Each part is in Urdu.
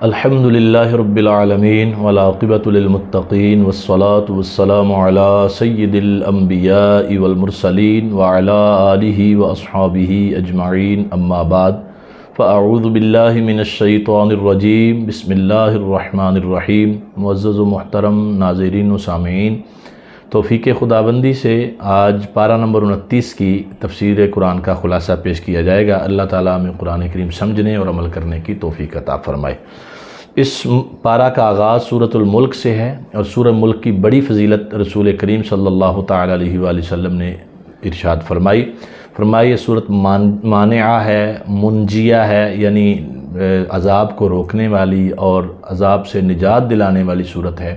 الحمد للہ رب العالمین والعاقبۃ للمتقین والصلاة والسلام علی سید الانبیاء والمرسلین وعلی آلہ واصحابہ اجمعین اما بعد فاعوذ باللہ من الشیطان الرجیم بسم اللہ الرحمن الرحیم۔ معزز و محترم ناظرین و سامعین، توفیق خداوندی سے آج پارہ نمبر 29 کی تفسیر قرآن کا خلاصہ پیش کیا جائے گا۔ اللہ تعالیٰ ہمیں قرآن کریم سمجھنے اور عمل کرنے کی توفیق عطا فرمائے۔ اس پارہ کا آغاز سورۃ الملک سے ہے اور سورۃ ملک کی بڑی فضیلت رسول کریم صلی اللہ تعالیٰ علیہ وآلہ وسلم نے ارشاد فرمائی یہ سورۃ مانعہ ہے، منجیہ ہے، یعنی عذاب کو روکنے والی اور عذاب سے نجات دلانے والی سورت ہے،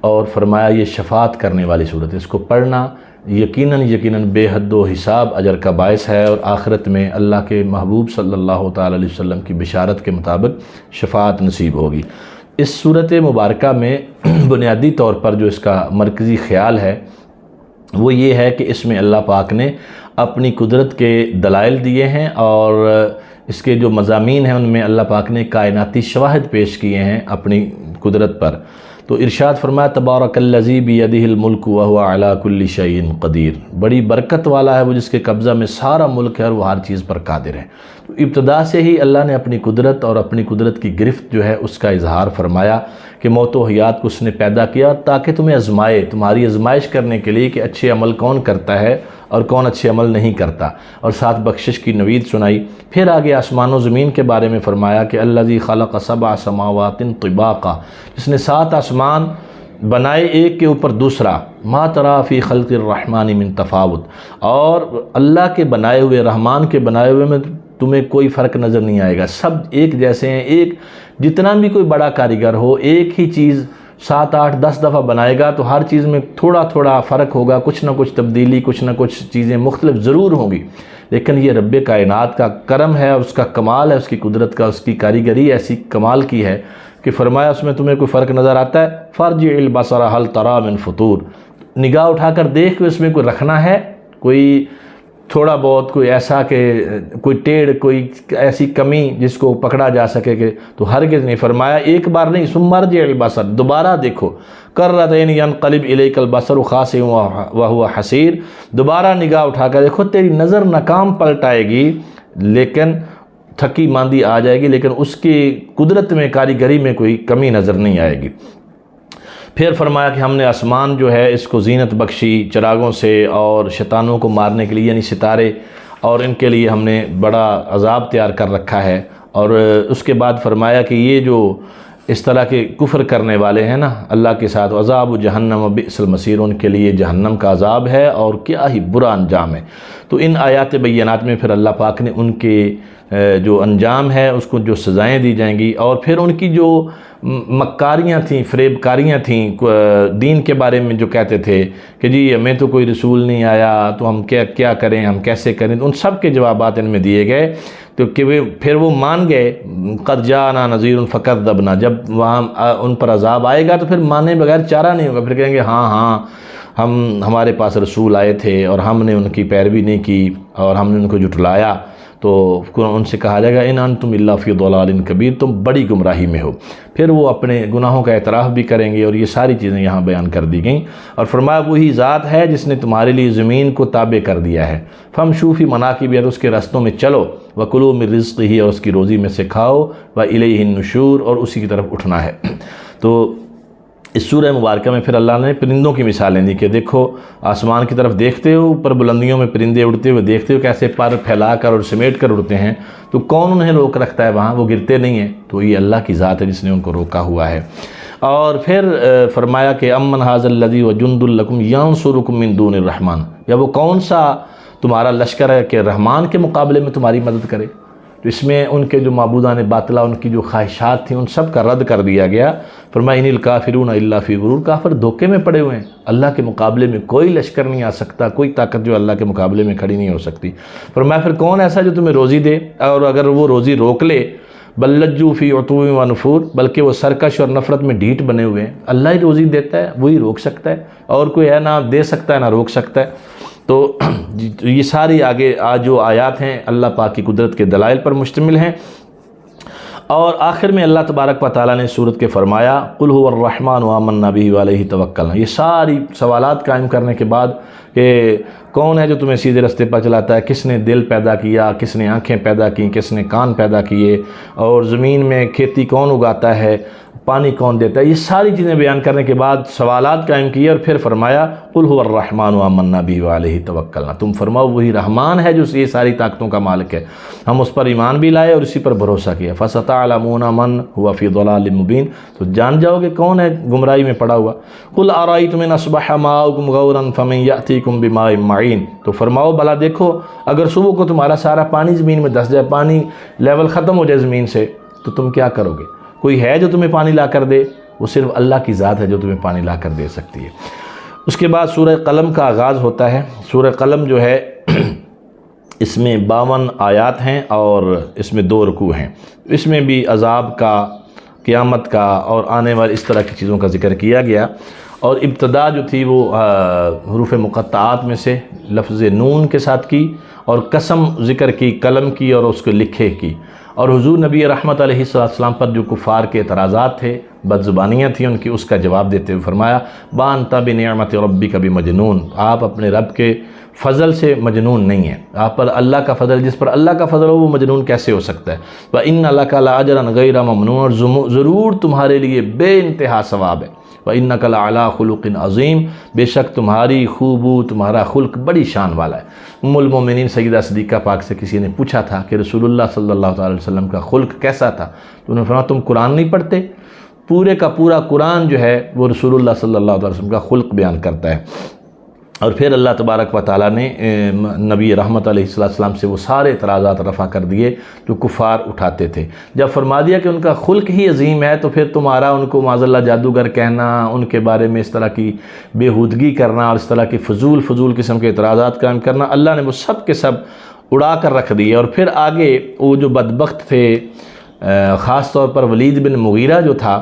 اور فرمایا یہ شفاعت کرنے والی صورت ہے۔ اس کو پڑھنا یقیناً بے حد و حساب اجر کا باعث ہے، اور آخرت میں اللہ کے محبوب صلی اللہ تعالیٰ علیہ وسلم کی بشارت کے مطابق شفاعت نصیب ہوگی۔ اس صورت مبارکہ میں بنیادی طور پر جو اس کا مرکزی خیال ہے وہ یہ ہے کہ اس میں اللہ پاک نے اپنی قدرت کے دلائل دیے ہیں، اور اس کے جو مضامین ہیں ان میں اللہ پاک نے کائناتی شواہد پیش کیے ہیں اپنی قدرت پر۔ تو ارشاد فرمایا تبارک الذی بیدہ الملک وہو علی کل شیء قدیر، بڑی برکت والا ہے وہ جس کے قبضہ میں سارا ملک ہے اور وہ ہر چیز پر قادر ہے۔ تو ابتدا سے ہی اللہ نے اپنی قدرت اور اپنی قدرت کی گرفت جو ہے اس کا اظہار فرمایا کہ موت و حیات کو اس نے پیدا کیا تاکہ تمہیں آزمائے، تمہاری آزمائش کرنے کے لیے کہ اچھے عمل کون کرتا ہے اور کون اچھے عمل نہیں کرتا، اور ساتھ بخشش کی نوید سنائی۔ پھر آگے آسمان و زمین کے بارے میں فرمایا کہ الذی خلق سبع سماوات طباقا، جس نے 7 آسمان بنائے ایک کے اوپر دوسرا، ما تری فی خلق الرحمن من تفاوت، اور اللہ کے بنائے ہوئے، رحمان کے بنائے ہوئے میں تمہیں کوئی فرق نظر نہیں آئے گا، سب ایک جیسے ہیں۔ ایک جتنا بھی کوئی بڑا کاریگر ہو ایک ہی چیز 7 8 10 دفعہ بنائے گا تو ہر چیز میں تھوڑا تھوڑا فرق ہوگا، کچھ نہ کچھ تبدیلی، کچھ نہ کچھ چیزیں مختلف ضرور ہوں گی، لیکن یہ رب کائنات کا کرم ہے، اس کا کمال ہے، اس کی قدرت کا، اس کی کاریگری ایسی کمال کی ہے کہ فرمایا اس میں تمہیں کوئی فرق نظر آتا ہے؟ فارجع البصر هل تری من فطور، نگاہ اٹھا کر دیکھ کہ اس میں کوئی رکھنا ہے، کوئی تھوڑا بہت کوئی ایسا کہ کوئی ٹیڑھ، کوئی ایسی کمی جس کو پکڑا جا سکے کہ، تو ہرگز نہیں۔ فرمایا ایک بار نہیں، ثم ارجع البصر، دوبارہ دیکھو، کرتین ینقلب الیک البصر خاسئا وہو حسیر، دوبارہ نگاہ اٹھا کر دیکھو، تیری نظر ناکام پلٹ آئے گی، لیکن تھکی ماندی آ جائے گی، لیکن اس کی قدرت میں، کاریگری میں کوئی کمی نظر نہیں آئے گی۔ پھر فرمایا کہ ہم نے آسمان جو ہے اس کو زینت بخشی چراغوں سے، اور شیطانوں کو مارنے کے لیے یعنی ستارے، اور ان کے لیے ہم نے بڑا عذاب تیار کر رکھا ہے۔ اور اس کے بعد فرمایا کہ یہ جو اس طرح کے کفر کرنے والے ہیں نا اللہ کے ساتھ، عذاب جہنم بئس المصیر، ان کے لیے جہنم کا عذاب ہے اور کیا ہی برا انجام ہے۔ تو ان آیات بینات میں پھر اللہ پاک نے ان کے جو انجام ہے اس کو جو سزائیں دی جائیں گی، اور پھر ان کی جو مکاریاں تھیں، فریب کاریاں تھیں دین کے بارے میں، جو کہتے تھے کہ جی ہمیں تو کوئی رسول نہیں آیا تو ہم کیا کریں، ہم کیسے کریں، ان سب کے جوابات ان میں دیے گئے۔ تو کہ پھر وہ مان گئے، قد جاءنا نذیر فکذبنا، جب وہاں ان پر عذاب آئے گا تو پھر مانے بغیر چارہ نہیں ہوگا، پھر کہیں گے ہاں ہمارے پاس رسول آئے تھے اور ہم نے ان کی پیروی نہیں کی اور ہم نے ان کو جھٹلایا، تو ان سے کہا جائے گا ان انتم الا فی ضلال کبیر، تم بڑی گمراہی میں ہو۔ پھر وہ اپنے گناہوں کا اعتراف بھی کریں گے، اور یہ ساری چیزیں یہاں بیان کر دی گئیں۔ اور فرمایا وہی ذات ہے جس نے تمہارے لیے زمین کو تابع کر دیا ہے، فامشوا فی مناکبہا، اس کے رستوں میں چلو، وکلوا من رزقہ، اور اس کی روزی میں سے کھاؤ، والیہ النشور، اور اسی کی طرف اٹھنا ہے۔ تو اس سورہ مبارکہ میں پھر اللہ نے پرندوں کی مثالیں دی کہ دیکھو آسمان کی طرف دیکھتے ہو، اوپر بلندیوں میں پرندے اڑتے ہوئے دیکھتے ہو کیسے پر پھیلا کر اور سمیٹ کر اڑتے ہیں، تو کون انہیں روک رکھتا ہے وہاں، وہ گرتے نہیں ہیں، تو یہ اللہ کی ذات ہے جس نے ان کو روکا ہوا ہے۔ اور پھر فرمایا کہ امن ھذا الذی وجند لکم ینصرکم من دون الرحمن، یا وہ کون سا تمہارا لشکر ہے کہ رحمان کے مقابلے میں تمہاری مدد کرے۔ تو اس میں ان کے جو معبودان باطلہ، ان کی جو خواہشات تھیں، ان سب کا رد کر دیا گیا۔ فرمایا ان الکافرون الا فی غرور، کافر دھوکے میں پڑے ہوئے ہیں، اللہ کے مقابلے میں کوئی لشکر نہیں آ سکتا، کوئی طاقت جو اللہ کے مقابلے میں کھڑی نہیں ہو سکتی۔ فرمایا پھر کون ایسا جو تمہیں روزی دے، اور اگر وہ روزی روک لے، بل لجوا فی عتو و نفور، بلکہ وہ سرکش اور نفرت میں ڈھیٹ بنے ہوئے ہیں۔ اللہ ہی روزی دیتا ہے، وہی روک سکتا ہے، اور کوئی ہے نہ دے سکتا ہے نہ روک سکتا ہے۔ تو یہ ساری آگے جو آیات ہیں اللہ پاک کی قدرت کے دلائل پر مشتمل ہیں۔ اور آخر میں اللہ تبارک و تعالیٰ نے سورت کے فرمایا قل هو الرحمن وآمنا به وعلیہ توکلنا۔ یہ ساری سوالات قائم کرنے کے بعد کہ کون ہے جو تمہیں سیدھے راستے پر چلاتا ہے، کس نے دل پیدا کیا، کس نے آنکھیں پیدا کی، کس نے کان پیدا کیے، اور زمین میں کھیتی کون اگاتا ہے، پانی کون دیتا ہے، یہ ساری چیزیں بیان کرنے کے بعد سوالات قائم کیے اور پھر فرمایا قل هو الرحمن وآمنا به وعلیہ توکلنا۔ تم فرماؤ وہی رحمان ہے جو یہ ساری طاقتوں کا مالک ہے، ہم اس پر ایمان بھی لائے اور اسی پر بھروسہ کیا۔ فستعلمون من هو فی ضلال مبین، تو جان جاؤ گے کون ہے گمراہی میں پڑا ہوا۔ قل ارأیتم ان اصبح ماؤکم غورا فمن یأتیکم بماء معین، تو فرماؤ بھلا دیکھو اگر صبح کو تمہارا سارا پانی زمین میں دس جائے، پانی لیول ختم ہو جائے زمین سے، تو تم کیا کرو گے؟ کوئی ہے جو تمہیں پانی لا کر دے؟ وہ صرف اللہ کی ذات ہے جو تمہیں پانی لا کر دے سکتی ہے۔ اس کے بعد سورہ قلم کا آغاز ہوتا ہے۔ سورہ قلم جو ہے اس میں 52 آیات ہیں اور اس میں 2 رکوع ہیں۔ اس میں بھی عذاب کا، قیامت کا اور آنے والی اس طرح کی چیزوں کا ذکر کیا گیا، اور ابتدا جو تھی وہ حروف مقطعات میں سے لفظ نون کے ساتھ کی، اور قسم ذکر کی قلم کی اور اس کو لکھے کی، اور حضور نبی رحمت علیہ السلام پر جو کفار کے اعتراضات تھے، بد زبانیاں تھیں ان کی، اس کا جواب دیتے ہوئے فرمایا بانت بنعمت ربک بمجنون، آپ اپنے رب کے فضل سے مجنون نہیں ہیں، آپ پر اللہ کا فضل، جس پر اللہ کا فضل ہو وہ مجنون کیسے ہو سکتا ہے؟ وَإِنَّ لَكَ لَأَجْرًا غَيْرَ مَمْنُونٍ، اور ضرور تمہارے لیے بے انتہا ثواب ہے۔ وَإِنَّكَ لَعَلَىٰ خُلُقٍ عَظِيمٍ، بے شک تمہاری خوبو، تمہارا خلق بڑی شان والا ہے۔ ام المومنین سیدہ صدیقہ پاک سے کسی نے پوچھا تھا کہ رسول اللہ صلی اللہ علیہ وسلم کا خلق کیسا تھا، تو انہوں نے فرمایا تم قرآن نہیں پڑھتے؟ پورے کا پورا قرآن جو ہے وہ رسول اللہ صلی اللہ علیہ وسلم کا خلق بیان کرتا ہے۔ اور پھر اللہ تبارک و تعالیٰ نے نبی رحمت علیہ السلام سے وہ سارے اعتراضات رفع کر دیے جو کفار اٹھاتے تھے۔ جب فرما دیا کہ ان کا خلق ہی عظیم ہے، تو پھر تمہارا ان کو معاذ اللہ جادوگر کہنا، ان کے بارے میں اس طرح کی بےہودگی کرنا اور اس طرح کی فضول قسم کے اعتراضات قائم کرنا، اللہ نے وہ سب کے سب اڑا کر رکھ دیے۔ اور پھر آگے وہ جو بدبخت تھے، خاص طور پر ولید بن مغیرہ جو تھا،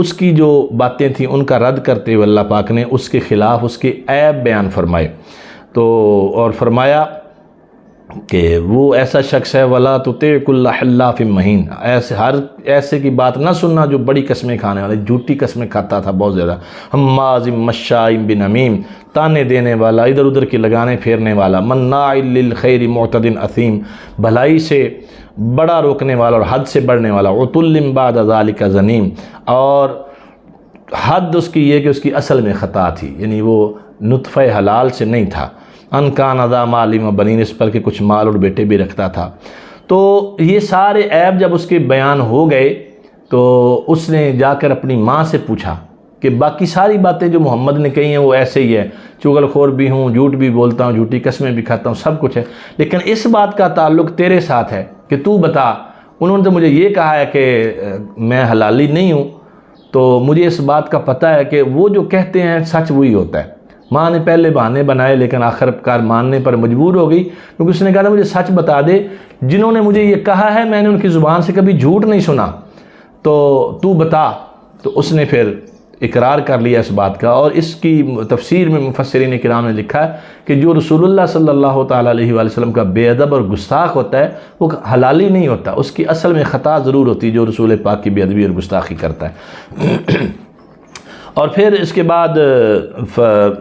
اس کی جو باتیں تھیں ان کا رد کرتے ہوئے اللہ پاک نے اس کے خلاف اس کے عیب بیان فرمائے، تو اور فرمایا کہ وہ ایسا شخص ہے وَلَا تُطِعْ كُلَّ حَلَّافٍ مَّهِينٍ، ایسے کی بات نہ سننا جو بڑی قسمیں کھانے والے، جھوٹی قسمیں کھاتا تھا بہت زیادہ، ہمازٍ مشاء بنمیم، تانے دینے والا، ادھر ادھر کی لگانے پھیرنے والا، مناع للخیر معتد اثیم، بھلائی سے بڑا روکنے والا اور حد سے بڑھنے والا، عتل بعد ذالک زنیم، اور حد اس کی یہ کہ اس کی اصل میں خطا تھی، یعنی وہ نطفہ حلال سے نہیں تھا، ان کان ذا مال و بنین، اس پر کہ کچھ مال اور بیٹے بھی رکھتا تھا۔ تو یہ سارے عیب جب اس کے بیان ہو گئے تو اس نے جا کر اپنی ماں سے پوچھا کہ باقی ساری باتیں جو محمد نے کہی ہیں وہ ایسے ہی ہے، چغل خور بھی ہوں، جھوٹ بھی بولتا ہوں، جھوٹی قسمیں بھی کھاتا ہوں، سب کچھ ہے، لیکن اس بات کا تعلق تیرے ساتھ ہے کہ تو بتا، انہوں نے تو مجھے یہ کہا ہے کہ میں حلالی نہیں ہوں، تو مجھے اس بات کا پتہ ہے کہ وہ جو کہتے ہیں سچ وہی ہوتا ہے۔ ماں نے پہلے بہانے بنائے لیکن آخر کار ماننے پر مجبور ہو گئی، کیونکہ اس نے کہا تھا مجھے سچ بتا دے، جنہوں نے مجھے یہ کہا ہے میں نے ان کی زبان سے کبھی جھوٹ نہیں سنا، تو بتا۔ تو اس نے پھر اقرار کر لیا اس بات کا، اور اس کی تفسیر میں مفسرین کرام نے لکھا ہے کہ جو رسول اللہ صلی اللہ تعالیٰ علیہ وآلہ وسلم کا بے ادب اور گستاخ ہوتا ہے وہ حلالی نہیں ہوتا، اس کی اصل میں خطا ضرور ہوتی ہے جو رسول پاک کی بے ادبی اور گستاخی کرتا ہے۔ اور پھر اس کے بعد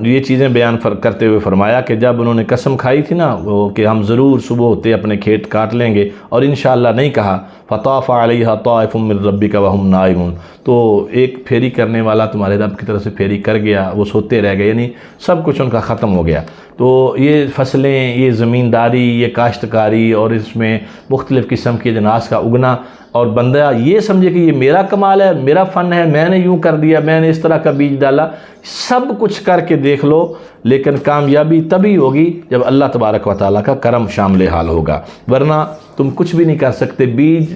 یہ چیزیں بیان کرتے ہوئے فرمایا کہ جب انہوں نے قسم کھائی تھی نا وہ کہ ہم ضرور صبح ہوتے اپنے کھیت کاٹ لیں گے اور انشاءاللہ نہیں کہا، فطاف علیہا طائف من ربک وہم نائمون، تو ایک پھیری کرنے والا تمہارے رب کی طرف سے پھیری کر گیا، وہ سوتے رہ گئے، یعنی سب کچھ ان کا ختم ہو گیا۔ تو یہ فصلیں، یہ زمینداری، یہ کاشتکاری اور اس میں مختلف قسم کی اجناس کا اگنا، اور بندہ یہ سمجھے کہ یہ میرا کمال ہے، میرا فن ہے، میں نے یوں کر دیا، میں نے اس طرح کا بیج ڈالا، سب کچھ کر کے دیکھ لو، لیکن کامیابی تبھی ہوگی جب اللہ تبارک و تعالیٰ کا کرم شامل حال ہوگا، ورنہ تم کچھ بھی نہیں کر سکتے۔ بیج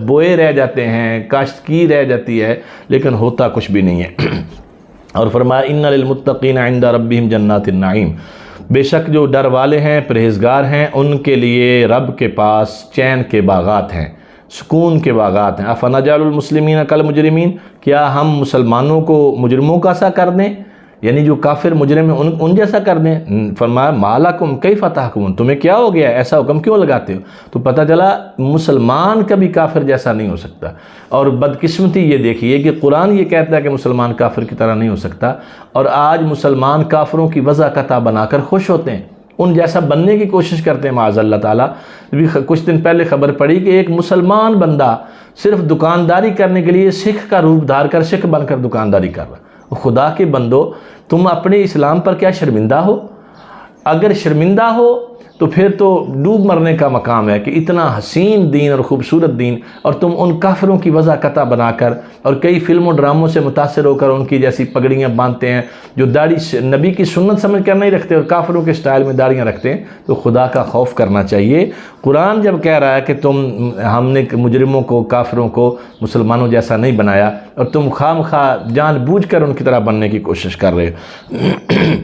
بوئے رہ جاتے ہیں، کاشت کی رہ جاتی ہے، لیکن ہوتا کچھ بھی نہیں ہے۔ اور فرمایا ان للمتقین عند ربہم جنات النعیم، بے شک جو ڈر والے ہیں، پرہیزگار ہیں، ان کے لیے رب کے پاس چین کے باغات ہیں، سکون کے باغات ہیں۔ افنجعل المسلمین کالمجرمین، کیا ہم مسلمانوں کو مجرموں کا سا کر دیں؟ یعنی جو کافر مجرم ہیں ان جیسا کر دیں۔ فرمایا مالکم کیف تحکمون، تمہیں کیا ہو گیا، ایسا حکم کیوں لگاتے ہو؟ تو پتہ چلا مسلمان کبھی کافر جیسا نہیں ہو سکتا۔ اور بدقسمتی یہ دیکھیے کہ قرآن یہ کہتا ہے کہ مسلمان کافر کی طرح نہیں ہو سکتا، اور آج مسلمان کافروں کی وضع قطع بنا کر خوش ہوتے ہیں، ان جیسا بننے کی کوشش کرتے ہیں معاذ اللہ تعالیٰ۔ کچھ دن پہلے خبر پڑی کہ ایک مسلمان بندہ صرف دکانداری کرنے کے لیے سکھ کا روپ دھار کر سکھ بن کر دکانداری کر رہا۔ خدا کے بندو، تم اپنے اسلام پر کیا شرمندہ ہو؟ اگر شرمندہ ہو تو پھر تو ڈوب مرنے کا مقام ہے کہ اتنا حسین دین اور خوبصورت دین، اور تم ان کافروں کی وضع قطع بنا کر اور کئی فلم و ڈراموں سے متاثر ہو کر ان کی جیسی پگڑیاں باندھتے ہیں جو داڑھی نبی کی سنت سمجھ کر نہیں رکھتے اور کافروں کے سٹائل میں داڑیاں رکھتے ہیں۔ تو خدا کا خوف کرنا چاہیے۔ قرآن جب کہہ رہا ہے کہ ہم نے مجرموں کو، کافروں کو مسلمانوں جیسا نہیں بنایا، اور تم خواہ جان بوجھ کر ان کی طرح بننے کی کوشش کر رہے ہو۔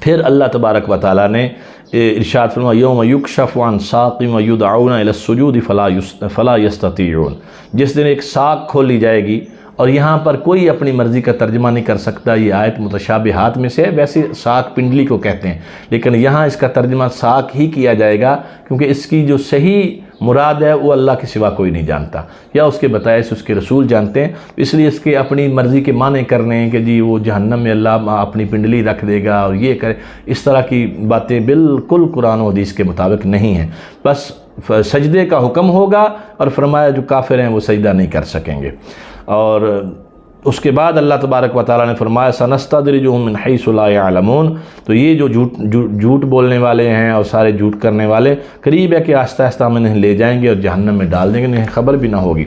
پھر اللہ تبارک و تعالیٰ نے ارشاد فرمایا یوم یکشف عن ساق ویدعون الی السجود فلا یستطیعون، جس دن ایک ساق کھولی جائے گی، اور یہاں پر کوئی اپنی مرضی کا ترجمہ نہیں کر سکتا۔ یہ آیت متشابہات میں سے ہے، ویسے ساق پنڈلی کو کہتے ہیں، لیکن یہاں اس کا ترجمہ ساق ہی کیا جائے گا، کیونکہ اس کی جو صحیح مراد ہے وہ اللہ کے سوا کوئی نہیں جانتا، یا اس کے بتائے سے اس کے رسول جانتے ہیں، اس لیے اس کے اپنی مرضی کے معنی کرنے ہیں کہ جی وہ جہنم میں اللہ اپنی پنڈلی رکھ دے گا اور یہ کرے، اس طرح کی باتیں بالکل قرآن و حدیث کے مطابق نہیں ہیں۔ بس سجدے کا حکم ہوگا، اور فرمایا جو کافر ہیں وہ سجدہ نہیں کر سکیں گے۔ اور اس کے بعد اللہ تبارک و تعالیٰ نے فرمایا سنستدرجہم من حیث لا یعلمون، تو یہ جو جھوٹ بولنے والے ہیں اور سارے جھوٹ کرنے والے، قریب ہے کہ آہستہ آہستہ ہم انہیں لے جائیں گے اور جہنم میں ڈال دیں گے، انہیں خبر بھی نہ ہوگی۔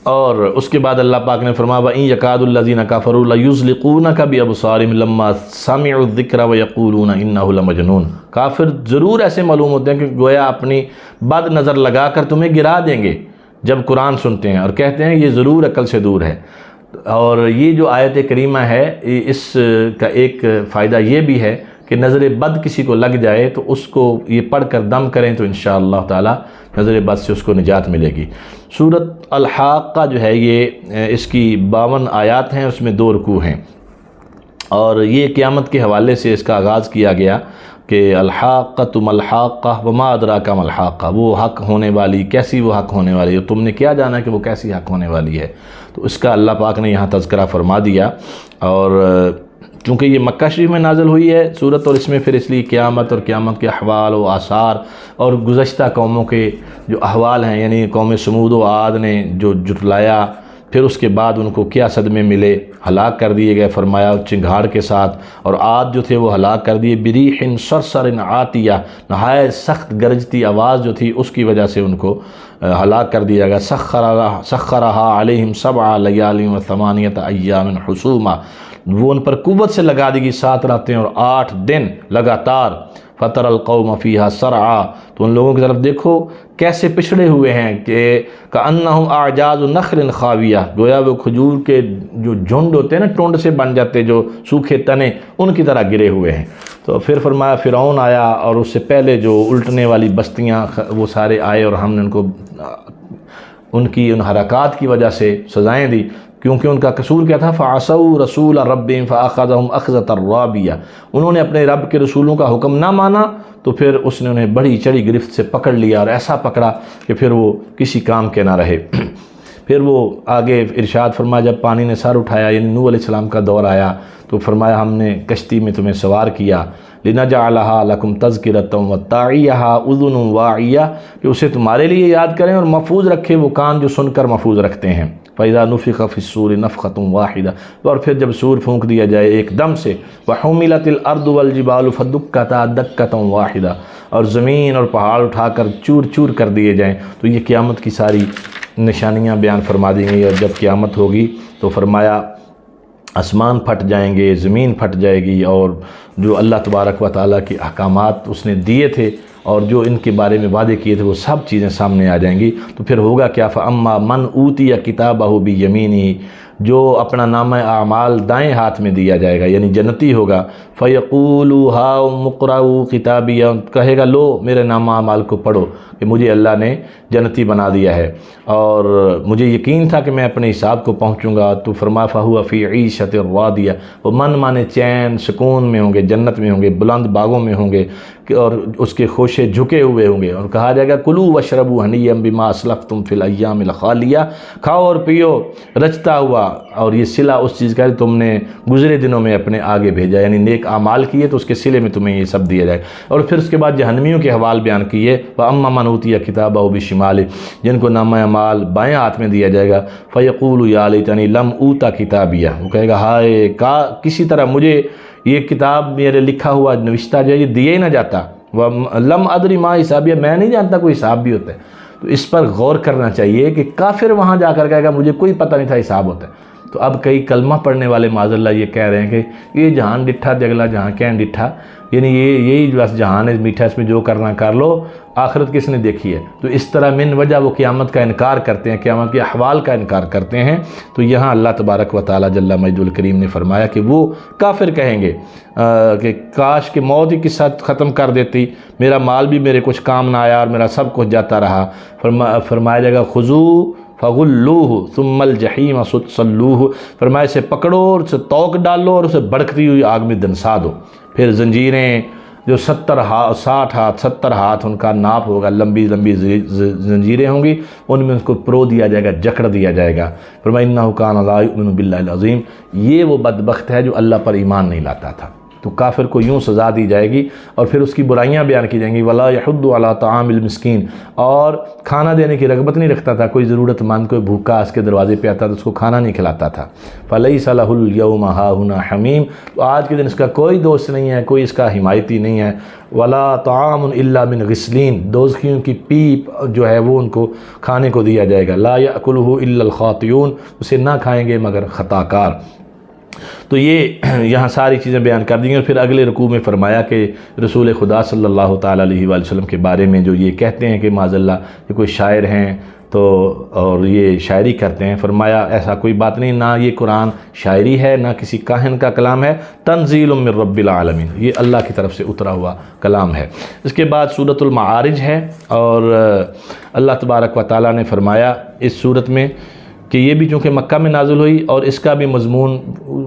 اور اس کے بعد اللہ پاک نے فرمایا وَإِن يَكَادُ الَّذِينَ كَفَرُوا لَيُزْلِقُونَكَ بِأَبْصَارِهِمْ لَمَّا سَمِعُوا الذِّكْرَ وَيَقُولُونَ إِنَّهُ لَمَجْنُونٌ، کافر ضرور ایسے معلوم ہوتے ہیں کہ گویا اپنی بد نظر لگا کر تمہیں گرا دیں گے جب قرآن سنتے ہیں، اور کہتے ہیں یہ ضرور عقل سے دور ہے۔ اور یہ جو آیت کریمہ ہے، اس کا ایک فائدہ یہ بھی ہے کہ نظر بد کسی کو لگ جائے تو اس کو یہ پڑھ کر دم کریں تو انشاءاللہ تعالی نظر بد سے اس کو نجات ملے گی۔ سورۃ الحاقہ جو ہے یہ اس کی 52 آیات ہیں، اس میں 2 رکوع ہیں، اور یہ قیامت کے حوالے سے اس کا آغاز کیا گیا کہ الحاقۃ ما الحاقہ وما ادراک ما الحاقہ، وہ حق ہونے والی، کیسی وہ حق ہونے والی ہے، تم نے کیا جانا کہ وہ کیسی حق ہونے والی ہے۔ تو اس کا اللہ پاک نے یہاں تذکرہ فرما دیا، اور چونکہ یہ مکہ شریف میں نازل ہوئی ہے سورت، اور اس میں پھر اس لیے قیامت اور قیامت کے احوال و آثار اور گزشتہ قوموں کے جو احوال ہیں، یعنی قوم سمود و عاد نے جو جھٹلایا، پھر اس کے بعد ان کو کیا صدمے ملے، ہلاک کر دیے گئے، فرمایا چنگھاڑ کے ساتھ، اور عاد جو تھے وہ ہلاک کر دیے بریح صرصر عاتیہ، نہایت سخت گرجتی آواز جو تھی اس کی وجہ سے ان کو ہلاک کر دیا گیا۔ سخرہا علیہم 7 لیال و 8 ایام حسوما، وہ ان پر قوت سے لگا دی گئی 7 راتیں اور 8 دن لگاتار۔ فطر القوم فیہا سرعا، تو ان لوگوں کی طرف دیکھو کیسے پچھڑے ہوئے ہیں کہ کأنہم اعجاز نخل خاویہ، گویا وہ کھجور کے جو جھنڈ ہوتے ہیں نا، ٹونڈ سے بن جاتے جو سوکھے تنے، ان کی طرح گرے ہوئے ہیں۔ تو پھر فرمایا فرعون آیا، اور اس سے پہلے جو الٹنے والی بستیاں وہ سارے آئے، اور ہم نے ان کو ان کی ان حرکات کی وجہ سے سزائیں دی، کیونکہ ان کا قصور کیا تھا، فَعَصَوْا رَسُولَ رَبِّهِمْ فَأَخَذَهُمْ أَخْذَةً رَّابِيَةً، انہوں نے اپنے رب کے رسولوں کا حکم نہ مانا تو پھر اس نے انہیں بڑی چڑی گرفت سے پکڑ لیا، اور ایسا پکڑا کہ پھر وہ کسی کام کے نہ رہے۔ پھر وہ آگے ارشاد فرمایا جب پانی نے سر اٹھایا، یعنی نوح علیہ السلام کا دور آیا، تو فرمایا ہم نے کشتی میں تمہیں سوار کیا، لِنَجْعَلَهَا لَكُمْ تَذْكِرَةً وَتَّعِيَهَا أُذُنٌ وَاعِيَةٌ، کہ اسے تمہارے لیے یاد کریں اور محفوظ رکھیں وہ کان جو سن کر محفوظ رکھتے ہیں۔ فَإِذَا نُفِخَ فِي الصُّورِ نَفْخَةٌ وَاحِدَةٌ، اور پھر جب سور پھونک دیا جائے ایک دم سے، وَحُمِلَتِ الْأَرْضُ وَالْجِبَالُ فَدُكَّتَا دَكَّةً وَاحِدَةً، اور زمین اور پہاڑ اٹھا کر چور چور کر دیے جائیں۔ تو یہ قیامت کی ساری نشانیاں بیان فرما دی گئی، اور جب قیامت ہوگی تو فرمایا آسمان پھٹ جائیں گے، زمین پھٹ جائے گی، اور جو اللہ تبارک و تعالیٰ کے احکامات اس نے دیے تھے اور جو ان کے بارے میں وعدے کیے تھے وہ سب چیزیں سامنے آ جائیں گی۔ تو پھر ہوگا کیا، فَأَمَّا مَنْ أُوتِيَ كِتَابَهُ بِيَمِينِهِ، جو اپنا نامہ اعمال دائیں ہاتھ میں دیا جائے گا یعنی جنتی ہوگا، فیقول ہاؤم اقرؤوا کتابیہ، کہے گا لو میرے نامہ اعمال کو پڑھو کہ مجھے اللہ نے جنتی بنا دیا ہے اور مجھے یقین تھا کہ میں اپنے حساب کو پہنچوں گا۔ تو فرما فہو فی عیشۃ راضیہ، وہ من مانے چین سکون میں ہوں گے، جنت میں ہوں گے، بلند باغوں میں ہوں گے اور اس کے خوشے جھکے ہوئے ہوں گے، اور کہا جائے گا کلوا واشربوا ہنیئا بما اسلفتم فی الایام الخالیہ، کھاؤ اور پیو رچتا ہوا، اور یہ صلہ اس چیز کا ہے تم نے گزرے دنوں میں اپنے آگے بھیجا، یعنی نیک اعمال کیے تو اس کے صلے میں تمہیں یہ سب دیا جائے۔ اور پھر اس کے بعد جہنمیوں کے حوال بیان کیے، وَأَمَّا مَنْ أُوتِيَ كِتَابَهُ بِشِمَالِهِ، جن کو نامہ اعمال بائیں ہاتھ میں دیا جائے گا، فَيَقُولُ يَا لَيْتَنِي لَمْ أُوتَ كِتَابِيَهْ، وہ کہے گا ہائے کسی طرح مجھے یہ کتاب میرے لکھا ہوا نوشتہ جو ہے یہ دیا ہی نہ جاتا، لم ادری ما حسابیہ، میں نہیں جانتا کوئی حساب بھی ہوتا ہے۔ تو اس پر غور کرنا چاہیے کہ کافر وہاں جا کر کہے گا مجھے کوئی پتہ نہیں تھا حساب ہوتا ہے۔ تو اب کئی کلمہ پڑھنے والے معاذ اللہ یہ کہہ رہے ہیں کہ یہ جہان ڈٹھا جگلا جہاں کہیں ڈٹھا، یعنی یہی بس جہان ہے میٹھا، اس میں جو کرنا کر لو، آخرت کس نے دیکھی ہے؟ تو اس طرح من وجہ وہ قیامت کا انکار کرتے ہیں، قیامت کے احوال کا انکار کرتے ہیں۔ تو یہاں اللہ تبارک و تعالی جل مجد الکریم نے فرمایا کہ وہ کافر کہیں گے کہ کاش کہ موت ہی کے ساتھ ختم کر دیتی، میرا مال بھی میرے کچھ کام نہ آیا اور میرا سب کچھ جاتا رہا۔ فرمایا جائے گا خذوہ فغلوہ ثم الجحیم صلوہ، فرمایا اسے پکڑو اور اسے توق ڈالو اور اسے بھڑکتی ہوئی آگ میں دنسا دو۔ پھر زنجیریں جو 60 ہاتھ ان کا ناپ ہوگا، لمبی لمبی زنجیریں ہوں گی، ان میں اس کو پرو دیا جائے گا، جکڑ دیا جائے گا۔ فرمایا انہ کان لا یؤمن باللہ العظیم، یہ وہ بدبخت ہے جو اللہ پر ایمان نہیں لاتا تھا۔ تو کافر کو یوں سزا دی جائے گی اور پھر اس کی برائیاں بیان کی جائیں گی، ولا یحض علی طعام المسکین، اور کھانا دینے کی رغبت نہیں رکھتا تھا، کوئی ضرورت مند کوئی بھوکا اس کے دروازے پہ آتا تو اس کو کھانا نہیں کھلاتا تھا۔ فلیس لہ الیوم ہاہنا حمیم، تو آج کے دن اس کا کوئی دوست نہیں ہے، کوئی اس کا حمایتی نہیں ہے۔ ولا طعام الا من غسلین، دوزخیوں کی پیپ جو ہے وہ ان کو کھانے کو دیا جائے گا۔ لا یاکلہ الا الخاطئون، اسے نہ کھائیں گے مگر خطا کار۔ تو یہ یہاں ساری چیزیں بیان کر دی ہیں، اور پھر اگلے رکوع میں فرمایا کہ رسول خدا صلی اللہ تعالیٰ علیہ وآلہ وسلم کے بارے میں جو یہ کہتے ہیں کہ معاذ اللہ یہ کوئی شاعر ہیں تو اور یہ شاعری کرتے ہیں، فرمایا ایسا کوئی بات نہیں، نہ یہ قرآن شاعری ہے نہ کسی کاہن کا کلام ہے، تنزیل من رب العالمین، یہ اللہ کی طرف سے اترا ہوا کلام ہے۔ اس کے بعد سورۃ المعارج ہے، اور اللہ تبارک و تعالیٰ نے فرمایا اس سورت میں کہ یہ بھی چونکہ مکہ میں نازل ہوئی اور اس کا بھی مضمون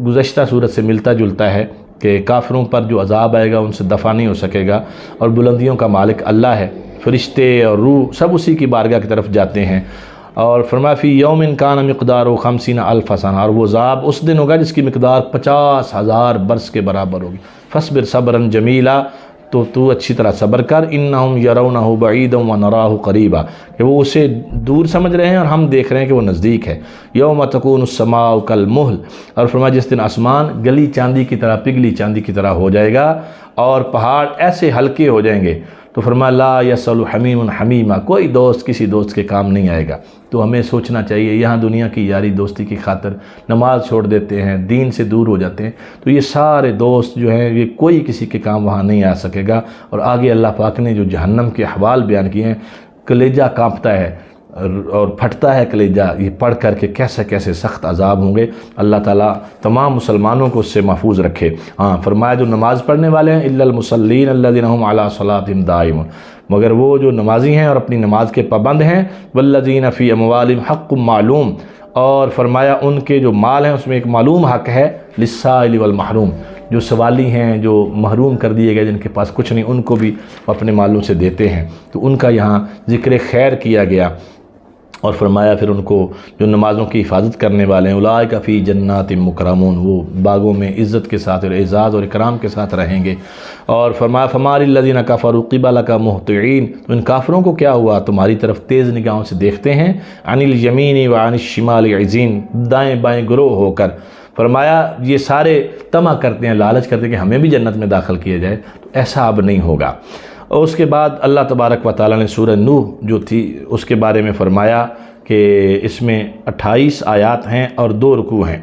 گزشتہ صورت سے ملتا جلتا ہے کہ کافروں پر جو عذاب آئے گا ان سے دفع نہیں ہو سکے گا، اور بلندیوں کا مالک اللہ ہے، فرشتے اور روح سب اسی کی بارگاہ کی طرف جاتے ہیں۔ اور فرمایا فی یوم کان مقدارہ 50,000 سنہ، اور وہ عذاب اس دن ہوگا جس کی مقدار 50,000 برس کے برابر ہوگی۔ فاصبر صبرا جمیلا، تو اچھی طرح صبر کر، انہم یرونہ بعیدا ونراہ قریبا، کہ وہ اسے دور سمجھ رہے ہیں اور ہم دیکھ رہے ہیں کہ وہ نزدیک ہے۔ یوم تکون السماء کالمہل، اور فرمایا جس دن آسمان گلی چاندی کی طرح، پگھلی چاندی کی طرح ہو جائے گا اور پہاڑ ایسے ہلکے ہو جائیں گے۔ تو فرمایا لا یسأل حمیم حمیما، کوئی دوست کسی دوست کے کام نہیں آئے گا۔ تو ہمیں سوچنا چاہیے، یہاں دنیا کی یاری دوستی کی خاطر نماز چھوڑ دیتے ہیں، دین سے دور ہو جاتے ہیں، تو یہ سارے دوست جو ہیں یہ کوئی کسی کے کام وہاں نہیں آ سکے گا۔ اور آگے اللہ پاک نے جو جہنم کے احوال بیان کیے ہیں، کلیجہ کانپتا ہے اور پھٹتا ہے کلیجہ یہ پڑھ کر کے کیسے کیسے سخت عذاب ہوں گے۔ اللہ تعالیٰ تمام مسلمانوں کو اس سے محفوظ رکھے۔ ہاں فرمایا جو نماز پڑھنے والے ہیں الا المصلین الذین هم علی صلاتہم دائمون، مگر وہ جو نمازی ہیں اور اپنی نماز کے پابند ہیں، والذین فی اموالہم حق معلوم، اور فرمایا ان کے جو مال ہیں اس میں ایک معلوم حق ہے، للسائل والمحروم، جو سوالی ہیں، جو محروم کر دیے گئے، جن کے پاس کچھ نہیں، ان کو بھی اپنے مالوں سے دیتے ہیں۔ تو ان کا یہاں ذکر خیر کیا گیا، اور فرمایا پھر ان کو جو نمازوں کی حفاظت کرنے والے ہیں، اولئک فی جنات مکرمون، وہ باغوں میں عزت کے ساتھ اور اعزاز اور اکرام کے ساتھ رہیں گے۔ اور فرمایا فمال الذین کفروا قبلک مہطعین، تو ان کافروں کو کیا ہوا، تمہاری طرف تیز نگاہوں سے دیکھتے ہیں، عن الیمین وعن الشمال عزین، دائیں بائیں گروہ ہو کر۔ فرمایا یہ سارے طمع کرتے ہیں، لالچ کرتے ہیں کہ ہمیں بھی جنت میں داخل کیا جائے، تو ایسا اب نہیں ہوگا۔ اور اس کے بعد اللہ تبارک و تعالیٰ نے سورہ نوح جو تھی اس کے بارے میں فرمایا کہ اس میں 28 آیات ہیں اور 2 رکوع ہیں،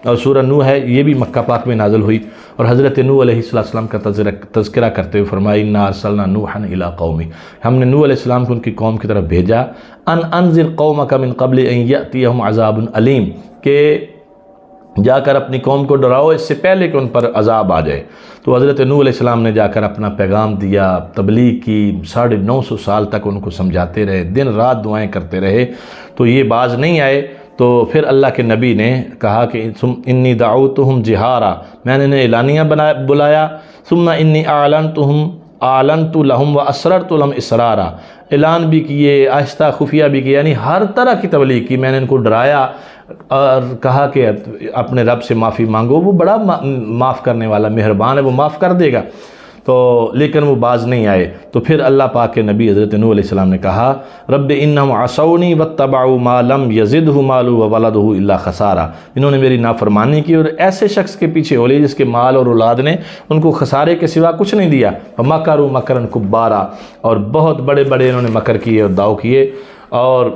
اور سورہ نوح ہے یہ بھی مکہ پاک میں نازل ہوئی، اور حضرت نوح علیہ السلام کا تذکرہ کرتے ہوئے فرمایا انا ارسلنا نوحا الی قومی، ہم نے نوح علیہ السلام کو ان کی قوم کی طرف بھیجا، ان انذر قومک من قبل ان یأتیہم عذاب علیم، کہ جا کر اپنی قوم کو ڈراؤ اس سے پہلے کہ ان پر عذاب آ جائے۔ تو حضرت نوح علیہ السلام نے جا کر اپنا پیغام دیا، تبلیغ کی، 950 سال تک ان کو سمجھاتے رہے، دن رات دعائیں کرتے رہے، تو یہ باز نہیں آئے۔ تو پھر اللہ کے نبی نے کہا کہ انی دعوتہم جہارا، میں نے انہیں اعلانیہ بلایا، ثم انی اعلنت لہم واسررت لہم اسرارا، اعلان بھی کیے، آہستہ خفیہ بھی کیے، یعنی ہر طرح کی تبلیغ کی، میں نے ان کو ڈرایا اور کہا کہ اپنے رب سے معافی مانگو، وہ بڑا معاف کرنے والا مہربان ہے، وہ معاف کر دے گا، تو لیکن وہ باز نہیں آئے۔ تو پھر اللہ پاک کے نبی حضرت نوح علیہ السلام نے کہا رب انہم عصونی واتبعوا ما لم یزدہ مالہ وولدہ الا خسارا، انہوں نے میری نافرمانی کی اور ایسے شخص کے پیچھے ہو لیے جس کے مال اور اولاد نے ان کو خسارے کے سوا کچھ نہیں دیا، فمکروا مکرا کبارا، اور بہت بڑے بڑے انہوں نے مکر کیے اور داؤ کیے۔ اور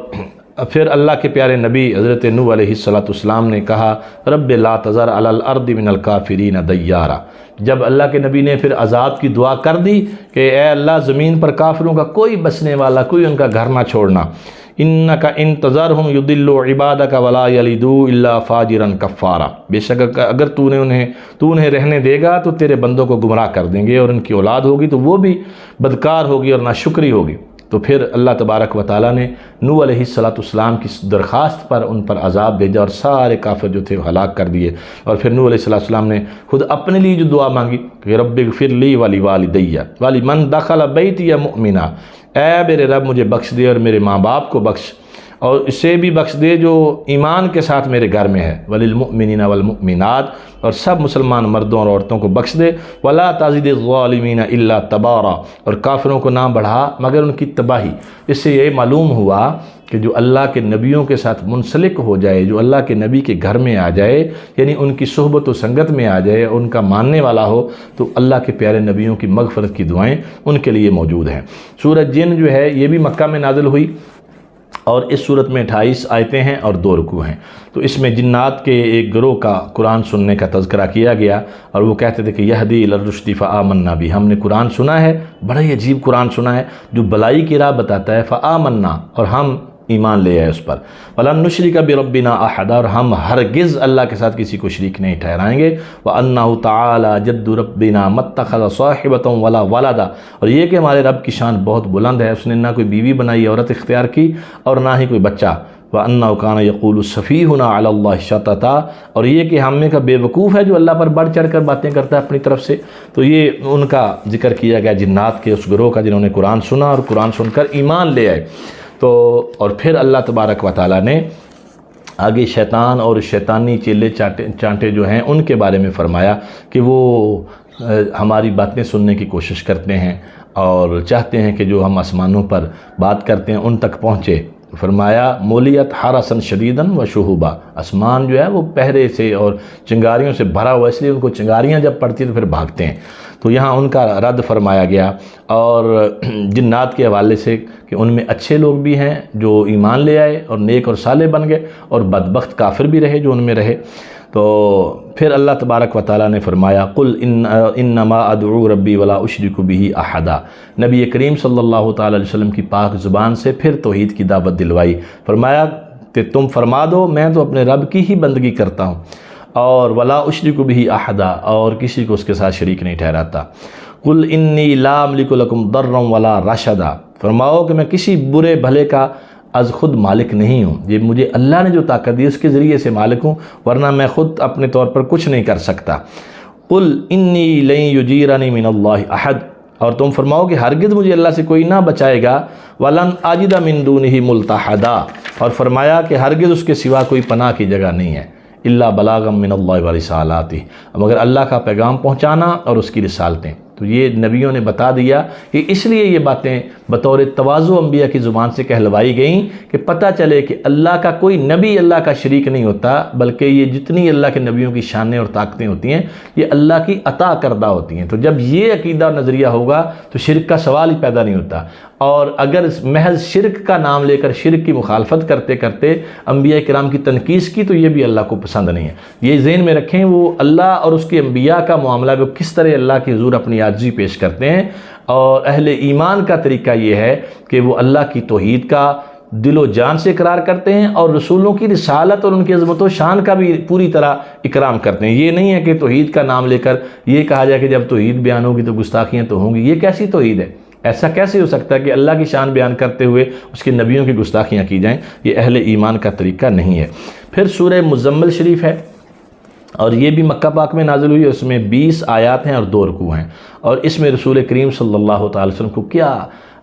پھر اللہ کے پیارے نبی حضرت نوح علیہ السلام نے کہا رب لا تذر علی الارض من الکافرین دیارا، جب اللہ کے نبی نے پھر عذاب کی دعا کر دی کہ اے اللہ زمین پر کافروں کا کوئی بسنے والا، کوئی ان کا گھر نہ چھوڑنا، انک ان تذرہم یضلوا عبادک ولا یلدوا الا فاجرا کفارا، بے شک اگر تو انہیں رہنے دے گا تو تیرے بندوں کو گمراہ کر دیں گے، اور ان کی اولاد ہوگی تو وہ بھی بدکار ہوگی اور ناشکری ہوگی۔ تو پھر اللہ تبارک و تعالیٰ نے نوح علیہ السلام کی درخواست پر ان پر عذاب بھیجا اور سارے کافر جو تھے وہ ہلاک کر دیے۔ اور پھر نوح علیہ السلام نے خود اپنے لیے جو دعا مانگی کہ رب اغفر لی ولوالدی ولمن دخل بیتی مؤمنا، اے میرے رب مجھے بخش دے اور میرے ماں باپ کو بخش، اور اسے بھی بخش دے جو ایمان کے ساتھ میرے گھر میں ہے، وللمؤمنین والمؤمنات، اور سب مسلمان مردوں اور عورتوں کو بخش دے، ولا تزد الظالمین الا تبارا، اور کافروں کو نہ بڑھا مگر ان کی تباہی۔ اس سے یہ معلوم ہوا کہ جو اللہ کے نبیوں کے ساتھ منسلک ہو جائے، جو اللہ کے نبی کے گھر میں آ جائے، یعنی ان کی صحبت و سنگت میں آ جائے، ان کا ماننے والا ہو، تو اللہ کے پیارے نبیوں کی مغفرت کی دعائیں ان کے لیے موجود ہیں۔ سورہ جن جو ہے یہ بھی مکہ میں نازل ہوئی، اور اس صورت میں 28 آیتیں ہیں اور 2 رکوع ہیں۔ تو اس میں جنات کے ایک گروہ کا قرآن سننے کا تذکرہ کیا گیا، اور وہ کہتے تھے کہ یہدی الی الرشد فآمنا بھی، ہم نے قرآن سنا ہے، بڑا ہی عجیب قرآن سنا ہے جو بلائی کی راہ بتاتا ہے، فآمنا، اور ہم ایمان لے آئے اس پر، وَلَن نُشْرِكَ بِرَبِّنَا أَحَدًا، اور ہم ہرگز اللہ کے ساتھ کسی کو شریک نہیں ٹھہرائیں گے، وَأَنَّهُ تَعَالَى جَدُّ رَبِّنَا مَا اتَّخَذَ صَاحِبَةً وَلَا وَلَدًا، اور یہ کہ ہمارے رب کی شان بہت بلند ہے، اس نے نہ کوئی بیوی بنائی عورت اختیار کی اور نہ ہی کوئی بچہ، وَأَنَّهُ كَانَ يَقُولُ سَفِيهُنَا عَلَى اللَّهِ شَطَطًا، اور یہ کہ ہم میں کا بے وقوف ہے جو اللہ پر بڑھ چڑھ کر باتیں کرتا ہے اپنی طرف سے۔ تو یہ ان کا ذکر کیا گیا جنات کے اس گروہ کا جنہوں نے قرآن سنا اور قرآن سن کر ایمان لے آئے۔ تو اور پھر اللہ تبارک و تعالیٰ نے آگے شیطان اور شیطانی چیلے چانٹے جو ہیں ان کے بارے میں فرمایا کہ وہ ہماری باتیں سننے کی کوشش کرتے ہیں اور چاہتے ہیں کہ جو ہم آسمانوں پر بات کرتے ہیں ان تک پہنچے۔ فرمایا مولیت حرسن شدیدن و شہوبا، آسمان جو ہے وہ پہرے سے اور چنگاریوں سے بھرا ہوا، اس لیے ان کو چنگاریاں جب پڑتی ہیں تو پھر بھاگتے ہیں۔ تو یہاں ان کا رد فرمایا گیا، اور جنات کے حوالے سے کہ ان میں اچھے لوگ بھی ہیں جو ایمان لے آئے اور نیک اور صالح بن گئے، اور بدبخت کافر بھی رہے جو ان میں رہے۔ تو پھر اللہ تبارک و تعالیٰ نے فرمایا قل انما ادعو ربی ولا اشرک بہ احدا، نبی کریم صلی اللہ تعالیٰ علیہ وسلم کی پاک زبان سے پھر توحید کی دعوت دلوائی۔ فرمایا کہ تم فرما دو میں تو اپنے رب کی ہی بندگی کرتا ہوں، اور ولا اشرک بہ احدا، اور کسی کو اس کے ساتھ شریک نہیں ٹھہراتا۔ قل انی لا املک لکم ضرا ولا رشدا، فرماؤ کہ میں کسی برے بھلے کا از خود مالک نہیں ہوں، یہ مجھے اللہ نے جو طاقت دی اس کے ذریعے سے مالک ہوں، ورنہ میں خود اپنے طور پر کچھ نہیں کر سکتا۔ قل انی لن یجیرنی من اللہ احد، اور تم فرماؤ کہ ہرگز مجھے اللہ سے کوئی نہ بچائے گا، ولن اجد من دونہ ملتحدا، اور فرمایا کہ ہرگز اس کے سوا کوئی پناہ کی جگہ نہیں ہے، الا بلاغا من اللہ ورسالاتہ، مگر اللہ کا پیغام پہنچانا اور اس کی رسالتیں۔ تو یہ نبیوں نے بتا دیا کہ اس لیے یہ باتیں بطور تواضع انبیاء کی زبان سے کہلوائی گئیں کہ پتہ چلے کہ اللہ کا کوئی نبی اللہ کا شریک نہیں ہوتا، بلکہ یہ جتنی اللہ کے نبیوں کی شانیں اور طاقتیں ہوتی ہیں یہ اللہ کی عطا کردہ ہوتی ہیں۔ تو جب یہ عقیدہ اور نظریہ ہوگا تو شرک کا سوال ہی پیدا نہیں ہوتا، اور اگر محض شرک کا نام لے کر شرک کی مخالفت کرتے کرتے انبیاء کرام کی تنقیص کی تو یہ بھی اللہ کو پسند نہیں ہے۔ یہ ذہن میں رکھیں، وہ اللہ اور اس کے انبیاء کا معاملہ وہ کس طرح اللہ کے حضور اپنی عاجزی پیش کرتے ہیں، اور اہل ایمان کا طریقہ یہ ہے کہ وہ اللہ کی توحید کا دل و جان سے اقرار کرتے ہیں اور رسولوں کی رسالت اور ان کی عظمت و شان کا بھی پوری طرح اکرام کرتے ہیں۔ یہ نہیں ہے کہ توحید کا نام لے کر یہ کہا جائے کہ جب توحید بیان ہوگی تو گستاخیاں تو ہوں گی۔ یہ کیسی توحید ہے؟ ایسا کیسے ہو سکتا ہے کہ اللہ کی شان بیان کرتے ہوئے اس کے نبیوں کی گستاخیاں کی جائیں؟ یہ اہل ایمان کا طریقہ نہیں ہے۔ پھر سورہ مزمل شریف ہے، اور یہ بھی مکہ پاک میں نازل ہوئی ہے۔ اس میں 20 آیات ہیں اور 2 رکوع ہیں، اور اس میں رسول کریم صلی اللہ تعالی وسلم کو کیا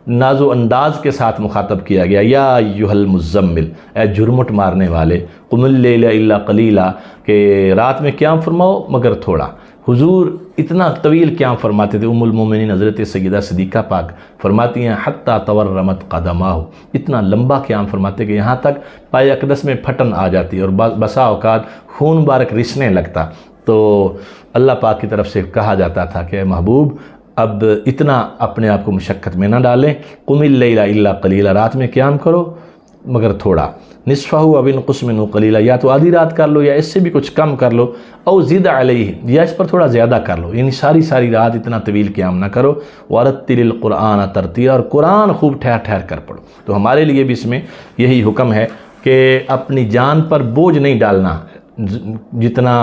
ناز و انداز کے ساتھ مخاطب کیا گیا۔ یا ایھا المزمل، اے جھرمٹ مارنے والے، قم اللیل الا قلیلا، کہ رات میں قیام فرماؤ مگر تھوڑا۔ حضور اتنا طویل قیام فرماتے تھے۔ ام المومنین حضرت سیدہ صدیقہ پاک فرماتی ہیں حتی تورمت قدماہ، اتنا لمبا قیام فرماتے کہ یہاں تک پائے اقدس میں پھٹن آ جاتی اور بسا اوقات خون مبارک رسنے لگتا۔ تو اللہ پاک کی طرف سے کہا جاتا تھا کہ اے محبوب اب اتنا اپنے آپ کو مشقت میں نہ ڈالیں، قم اللیل الا قلیلا، رات میں قیام کرو مگر تھوڑا، نصفہ او انقص منہ قلیلا، یا تو آدھی رات کر لو یا اس سے بھی کچھ کم کر لو، او زد علیہ، یا اس پر تھوڑا زیادہ کر لو، یعنی ساری رات اتنا طویل قیام نہ کرو۔ ورتل القرآن ترتیلا، اور قرآن خوب ٹھہر ٹھہر کر پڑھو۔ تو ہمارے لیے بھی اس میں یہی حکم ہے کہ اپنی جان پر بوجھ نہیں ڈالنا، جتنا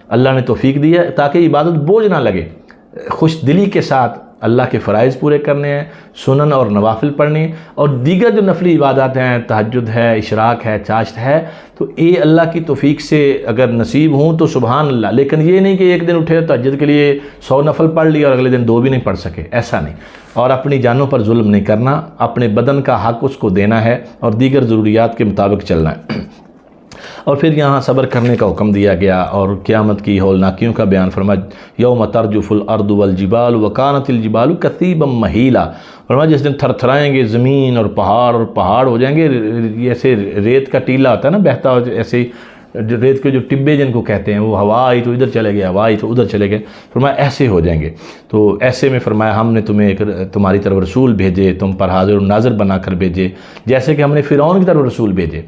اللہ نے توفیق دیا تاکہ عبادت بوجھ نہ لگے، خوش دلی کے ساتھ اللہ کے فرائض پورے کرنے ہیں، سنن اور نوافل پڑھنے ہیں، اور دیگر جو نفلی عبادات ہیں، تہجد ہے، اشراق ہے، چاشت ہے، تو یہ اللہ کی توفیق سے اگر نصیب ہوں تو سبحان اللہ، لیکن یہ نہیں کہ ایک دن اٹھے تہجد کے لیے 100 نفل پڑھ لیا اور اگلے دن 2 بھی نہیں پڑھ سکے، ایسا نہیں۔ اور اپنی جانوں پر ظلم نہیں کرنا، اپنے بدن کا حق اس کو دینا ہے اور دیگر ضروریات کے مطابق چلنا ہے۔ اور پھر یہاں صبر کرنے کا حکم دیا گیا اور قیامت کی ہولناکیوں کا بیان فرمایا۔ یوم ترجف الارض والجبال وکانت الجبال کثیبا مہیلا، فرمایا جس دن تھر تھرائیں گے زمین اور پہاڑ ہو جائیں گے، ایسے ریت کا ٹیلا ہوتا ہے نا بہتا ہو، ایسے ریت کے جو ٹبے جن کو کہتے ہیں، وہ ہوا آئی تو ادھر چلے گئے، ہوا آئی تو ادھر چلے گئے، فرمایا ایسے ہو جائیں گے۔ تو ایسے میں فرمایا ہم نے تمہاری طرف رسول بھیجے، تم پر حاضر و ناظر بنا کر بھیجے، جیسے کہ ہم نے فرعون کی طرف رسول بھیجے۔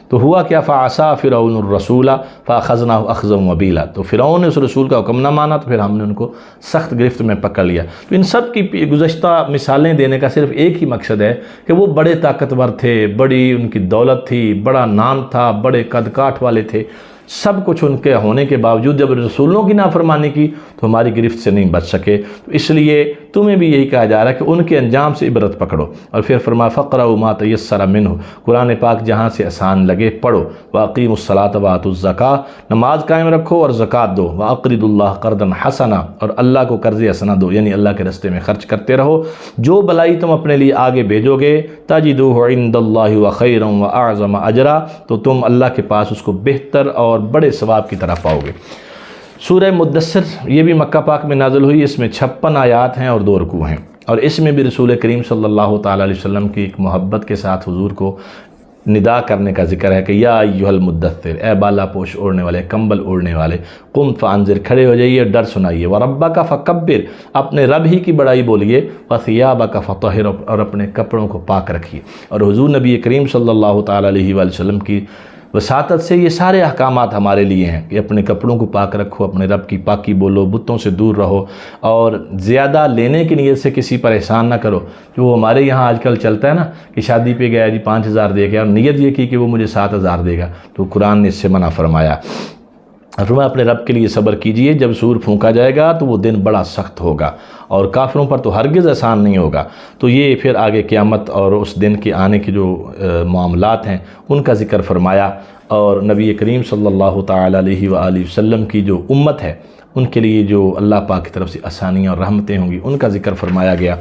تو ہوا کیا، فعصا فرعون الرسول فاخذناہ اخذا وبیلا، تو فرعون نے اس رسول کا حکم نہ مانا تو پھر ہم نے ان کو سخت گرفت میں پکڑ لیا۔ تو ان سب کی گزشتہ مثالیں دینے کا صرف ایک ہی مقصد ہے کہ وہ بڑے طاقتور تھے، بڑی ان کی دولت تھی، بڑا نام تھا، بڑے قد کاٹ والے تھے، سب کچھ ان کے ہونے کے باوجود جب رسولوں کی نافرمانی کی تو ہماری گرفت سے نہیں بچ سکے۔ تو اس لیے تمہیں بھی یہی کہا جا رہا ہے کہ ان کے انجام سے عبرت پکڑو۔ اور پھر فرمایا فقرؤوا ما تیسر منہ، قرآن پاک جہاں سے آسان لگے پڑھو۔ واقیموا الصلاۃ وآتوا الزکاۃ، نماز قائم رکھو اور زکوٰۃ دو۔ واقرضوا اللہ قرضا حسنا، اور اللہ کو قرض حسنہ دو، یعنی اللہ کے راستے میں خرچ کرتے رہو۔ جو بلائی تم اپنے لیے آگے بھیجو گے تجدوہ عند اللہ وخیرا واعظم اجرا، تو تم اللہ کے پاس اس کو بہتر اور بڑے ثواب کی طرح پاؤ گے۔ سورہ مدثر یہ بھی مکہ پاک میں نازل ہوئی، اس میں 56 آیات ہیں اور 2 رکوع ہیں، اور اس میں بھی رسول کریم صلی اللہ تعالیٰ علیہ وسلم کی ایک محبت کے ساتھ حضور کو ندا کرنے کا ذکر ہے کہ یا ایھا المدثر، اے بالا پوش اوڑھنے والے، کمبل اوڑھنے والے، قم فانذر، کھڑے ہو جائیے، ڈر سنائیے، وربک فکبر، اپنے رب ہی کی بڑائی بولیے، وثیابک فطہر، اور اپنے کپڑوں کو پاک رکھیے۔ اور حضور نبی کریم صلی اللہ تعالیٰ علیہ وآلہ وسلم کی وساطت سے یہ سارے احکامات ہمارے لیے ہیں کہ اپنے کپڑوں کو پاک رکھو، اپنے رب کی پاکی بولو، بتوں سے دور رہو، اور زیادہ لینے کی نیت سے کسی پر احسان نہ کرو۔ جو ہمارے یہاں آج کل چلتا ہے نا کہ شادی پہ گیا جی 5000 دے گیا اور نیت یہ کی کہ وہ مجھے 7000 دے گا، تو قرآن نے اس سے منع فرمایا۔ فرمایا اپنے رب کے لیے صبر کیجئے، جب سور پھونکا جائے گا تو وہ دن بڑا سخت ہوگا اور کافروں پر تو ہرگز آسان نہیں ہوگا۔ تو یہ پھر آگے قیامت اور اس دن کے آنے کے جو معاملات ہیں ان کا ذکر فرمایا، اور نبی کریم صلی اللہ تعالیٰ علیہ وآلہ وسلم کی جو امت ہے ان کے لیے جو اللہ پاک کی طرف سے آسانیاں اور رحمتیں ہوں گی ان کا ذکر فرمایا گیا،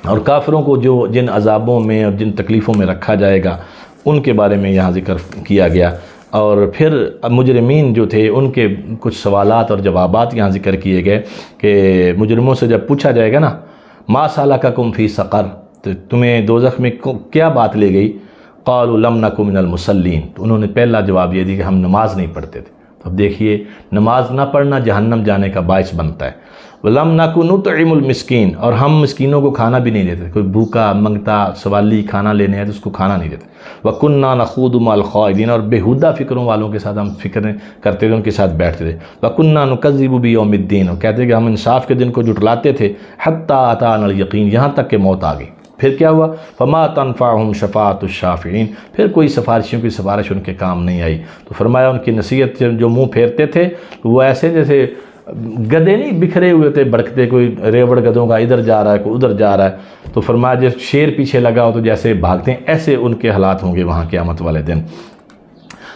اور کافروں کو جو جن عذابوں میں اور جن تکلیفوں میں رکھا جائے گا ان کے بارے میں یہاں ذکر کیا گیا۔ اور پھر مجرمین جو تھے ان کے کچھ سوالات اور جوابات یہاں ذکر کیے گئے کہ مجرموں سے جب پوچھا جائے گا نا ما سلککم فی سقر، تو تمہیں دوزخ میں کیا بات لے گئی، قالوا لم نک من المصلین، تو انہوں نے پہلا جواب یہ دیا کہ ہم نماز نہیں پڑھتے تھے۔ تو اب دیکھیے نماز نہ پڑھنا جہنم جانے کا باعث بنتا ہے۔ وَلَمْ نَكُ نُطْعِمُ الْمِسْكِينَ، اور ہم مسکینوں کو کھانا بھی نہیں دیتے، کوئی بھوکا منگتا سوالی کھانا لینے ہے تو اس کو کھانا نہیں دیتے۔ وَكُنَّا نَخُوضُ مَعَ الْخَائِضِينَ، اور بےہودہ فکروں والوں کے ساتھ ہم فکریں کرتے تھے، ان کے ساتھ بیٹھتے تھے۔ وَكُنَّا نُكَذِّبُ بِيَوْمِ الدِّينِ، اور کہتے کہ ہم انصاف کے دن کو جھٹلاتے تھے، حَتَّىٰ أَتَانَا الْيَقِينُ، یہاں تک کہ موت آ گئی۔ پھر کیا ہوا؟ فما تنفعہم شفاعۃ الشافعین، پھر کوئی سفارشیوں کی سفارش ان کے کام نہیں آئی۔ تو فرمایا ان کی نصیحت جو منہ پھیرتے تھے وہ ایسے جیسے گدھے نہیں بکھرے ہوئے تھے بھڑکتے، کوئی ریوڑ گدھوں کا ادھر جا رہا ہے کوئی ادھر جا رہا ہے، تو فرمایا جیسے شیر پیچھے لگا ہو تو جیسے بھاگتے ہیں ایسے ان کے حالات ہوں گے وہاں قیامت والے دن۔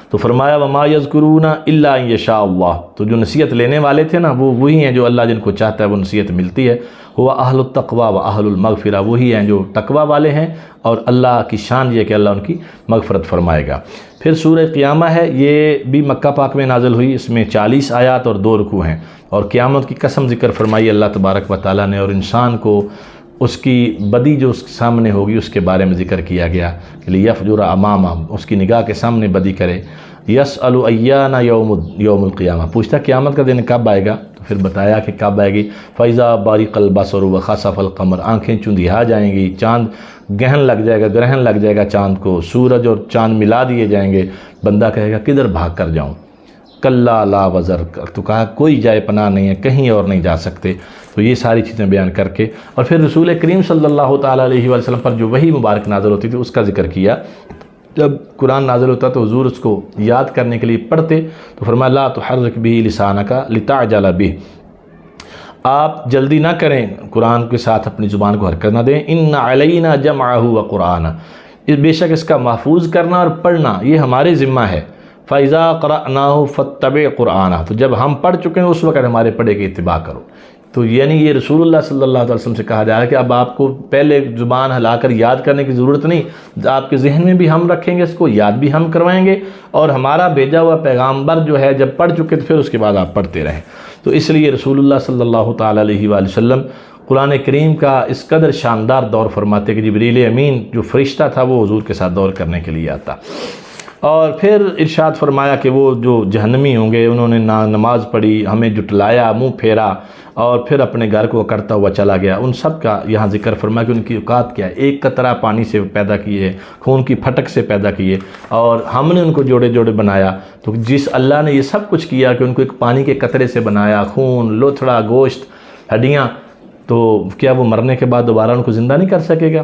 تو فرمایا وما یذکرون الا ان یشاء اللہ، تو جو نصیحت لینے والے تھے نا وہ وہی ہیں جو اللہ جن کو چاہتا ہے وہ نصیحت ملتی ہے۔ ہوا اہل التقوی و اہل المغفرہ، وہی ہیں جو تقوی والے ہیں اور اللہ کی شان یہ کہ اللہ ان کی مغفرت فرمائے گا۔ پھر سورہ قیامہ ہے، یہ بھی مکہ پاک میں نازل ہوئی، اس میں 40 آیات اور 2 رکوع ہیں، اور قیامت کی قسم ذکر فرمائی اللہ تبارک و تعالیٰ نے، اور انسان کو اس کی بدی جو اس کے سامنے ہوگی اس کے بارے میں ذکر کیا گیا کہ لیفجر امامہ، اس کی نگاہ کے سامنے بدی کرے۔ یسأل ایان یوم القیامہ، پوچھتا قیامت کا دن کب آئے گا، تو پھر بتایا کہ کب آئے گی۔ فَإِذَا بَرِقَ الْبَصَرُ وَخَسَفَ الْقَمَرُ، آنکھیں چندھیا جائیں گی، چاند گرہن لگ جائے گا چاند کو، سورج اور چاند ملا دیے جائیں گے، بندہ کہے گا کدھر بھاگ کر جاؤں، کلا لا وزر، تو کہا کوئی جائے پناہ نہیں ہے، کہیں اور نہیں جا سکتے۔ تو یہ ساری چیزیں بیان کر کے اور پھر رسول کریم صلی اللہ تعالیٰ علیہ وسلم پر جو وحی مبارک نازل ہوتی تھی اس کا ذکر کیا۔ جب قرآن نازل ہوتا تو حضور اس کو یاد کرنے کے لیے پڑھتے تو فرمایا لا تحرک به لسانک لتعجل به، آپ جلدی نہ کریں قرآن کے ساتھ اپنی زبان کو حرکت نہ دیں، ان علینا جمعہ وقرآن، بے شک اس کا محفوظ کرنا اور پڑھنا یہ ہمارے ذمہ ہے۔ فَإِذَا قَرَأْنَاهُ فَاتَّبِعْ قُرْآنَهُ، تو جب ہم پڑھ چکے ہیں اس وقت ہمارے پڑھے کی اتباع کرو۔ تو یعنی یہ رسول اللہ صلی اللہ علیہ وسلم سے کہا جا رہا ہے کہ اب آپ کو پہلے زبان ہلا کر یاد کرنے کی ضرورت نہیں، آپ کے ذہن میں بھی ہم رکھیں گے، اس کو یاد بھی ہم کروائیں گے، اور ہمارا بھیجا ہوا پیغامبر جو ہے جب پڑھ چکے تو پھر اس کے بعد آپ پڑھتے رہیں۔ تو اس لیے رسول اللہ صلی اللہ تعالیٰ علیہ وآلہ وسلم قرآن کریم کا اس قدر شاندار دور فرماتے کہ جبریل امین جو فرشتہ تھا وہ حضور کے ساتھ دور کرنے کے لیے آتا۔ اور پھر ارشاد فرمایا کہ وہ جو جہنمی ہوں گے انہوں نے نہ نماز پڑھی، ہمیں جٹلایا، منہ پھیرا اور پھر اپنے گھر کو کرتا ہوا چلا گیا، ان سب کا یہاں ذکر فرمایا کہ ان کی اوقات کیا ہے، ایک قطرہ پانی سے پیدا کیے، خون کی پھٹک سے پیدا کیے، اور ہم نے ان کو جوڑے جوڑے بنایا۔ تو جس اللہ نے یہ سب کچھ کیا کہ ان کو ایک پانی کے قطرے سے بنایا، خون، لوتھڑا، گوشت، ہڈیاں، تو کیا وہ مرنے کے بعد دوبارہ ان کو زندہ نہیں کر سکے گا؟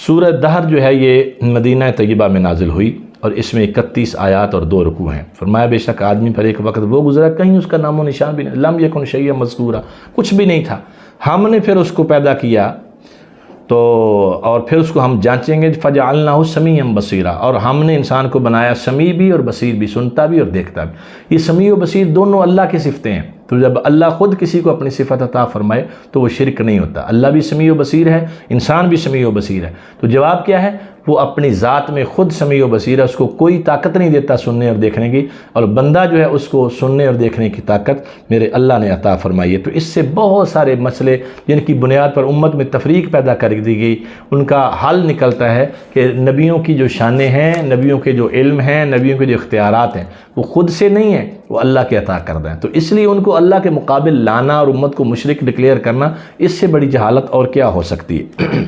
سورہ دہر جو ہے یہ مدینہ طیبہ میں نازل ہوئی اور اس میں 31 آیات اور 2 رکوع ہیں۔ فرمایا بے شک آدمی پر ایک وقت وہ گزرا کہیں اس کا نام و نشان بھی نہیں، لم یکن شیئا مذکورا، کچھ بھی نہیں تھا، ہم نے پھر اس کو پیدا کیا تو اور پھر اس کو ہم جانچیں گے، فجعلناہ سمیعا بصیرا، اور ہم نے انسان کو بنایا سمیع بھی اور بصیر بھی، سنتا بھی اور دیکھتا بھی۔ یہ سمیع و بصیر دونوں اللہ کی صفتیں ہیں، تو جب اللہ خود کسی کو اپنی صفت عطا فرمائے تو وہ شرک نہیں ہوتا۔ اللہ بھی سمیع و بصیر ہے، انسان بھی سمیع و بصیر ہے، تو جواب کیا ہے؟ وہ اپنی ذات میں خود سمیع و بصیر ہے، اس کو کوئی طاقت نہیں دیتا سننے اور دیکھنے کی، اور بندہ جو ہے اس کو سننے اور دیکھنے کی طاقت میرے اللہ نے عطا فرمائی ہے۔ تو اس سے بہت سارے مسئلے جن کی بنیاد پر امت میں تفریق پیدا کر دی گئی ان کا حل نکلتا ہے کہ نبیوں کی جو شانیں ہیں، نبیوں کے جو علم ہیں، نبیوں کے جو اختیارات ہیں وہ خود سے نہیں ہیں، وہ اللہ کے عطا کردہ ہیں۔ تو اس لیے ان کو اللہ کے مقابل لانا اور امت کو مشرک ڈکلیئر کرنا، اس سے بڑی جہالت اور کیا ہو سکتی ہے؟